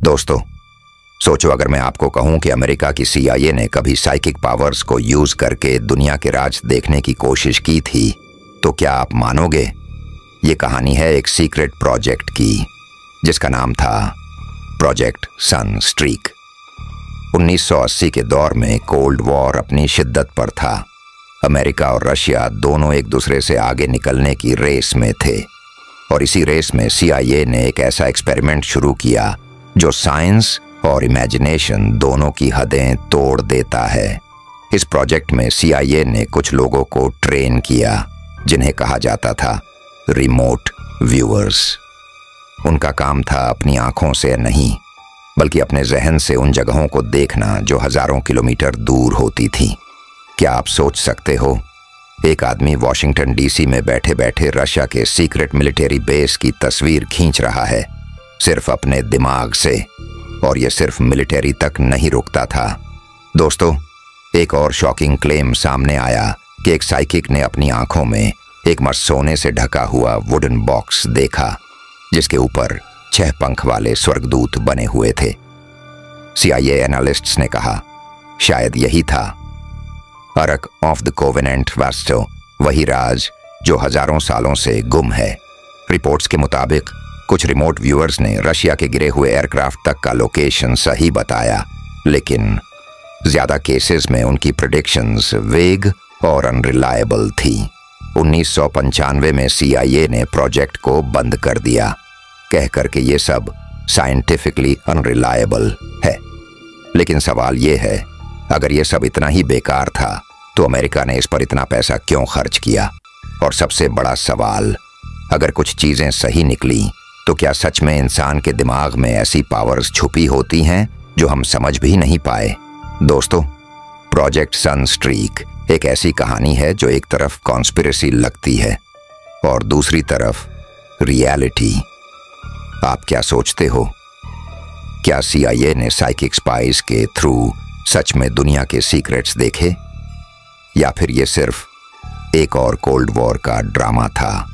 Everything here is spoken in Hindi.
दोस्तों, सोचो अगर मैं आपको कहूं कि अमेरिका की CIA ने कभी साइकिक पावर्स को यूज करके दुनिया के राज देखने की कोशिश की थी, तो क्या आप मानोगे? ये कहानी है एक सीक्रेट प्रोजेक्ट की, जिसका नाम था प्रोजेक्ट सन स्ट्रीक। 1980 के दौर में कोल्ड वॉर अपनी शिद्दत पर था। अमेरिका और रशिया दोनों एक दूसरे से आगे निकलने की रेस में थे, और इसी रेस में CIA ने एक ऐसा एक्सपेरिमेंट शुरू किया जो साइंस और इमेजिनेशन दोनों की हदें तोड़ देता है। इस प्रोजेक्ट में CIA ने कुछ लोगों को ट्रेन किया जिन्हें कहा जाता था रिमोट व्यूअर्स। उनका काम था अपनी आंखों से नहीं, बल्कि अपने जहन से उन जगहों को देखना जो हजारों किलोमीटर दूर होती थीं। क्या आप सोच सकते हो, एक आदमी वॉशिंगटन DC में बैठे बैठे रशिया के सीक्रेट मिलिट्री बेस की तस्वीर खींच रहा है, सिर्फ अपने दिमाग से। और यह सिर्फ मिलिट्री तक नहीं रुकता था। दोस्तों, एक और शॉकिंग क्लेम सामने आया कि एक साइकिक ने अपनी आंखों में एक मस्त सोने से ढका हुआ वुडन बॉक्स देखा, जिसके ऊपर 6 पंख वाले स्वर्गदूत बने हुए थे। CIA एनालिस्ट्स ने कहा, शायद यही था अर्क ऑफ द कोवेनेंट वास्टो, वही राज जो हजारों सालों से गुम है। रिपोर्ट्स के मुताबिक कुछ रिमोट व्यूअर्स ने रशिया के गिरे हुए एयरक्राफ्ट तक का लोकेशन सही बताया, लेकिन ज्यादा केसेस में उनकी प्रेडिक्शंस वेग और अनरिलायबल थी। 1995 में CIA ने प्रोजेक्ट को बंद कर दिया, कहकर के ये सब साइंटिफिकली अनरिलायबल है। लेकिन सवाल ये है, अगर ये सब इतना ही बेकार था तो अमेरिका ने इस पर इतना पैसा क्यों खर्च किया? और सबसे बड़ा सवाल, अगर कुछ चीजें सही निकली तो क्या सच में इंसान के दिमाग में ऐसी पावर्स छुपी होती हैं जो हम समझ भी नहीं पाए? दोस्तों, प्रोजेक्ट सन स्ट्रीक एक ऐसी कहानी है जो एक तरफ कॉन्स्पिरेसी लगती है और दूसरी तरफ रियलिटी। आप क्या सोचते हो? क्या CIA ने साइकिक स्पाइस के थ्रू सच में दुनिया के सीक्रेट्स देखे, या फिर ये सिर्फ एक और कोल्ड वॉर का ड्रामा था?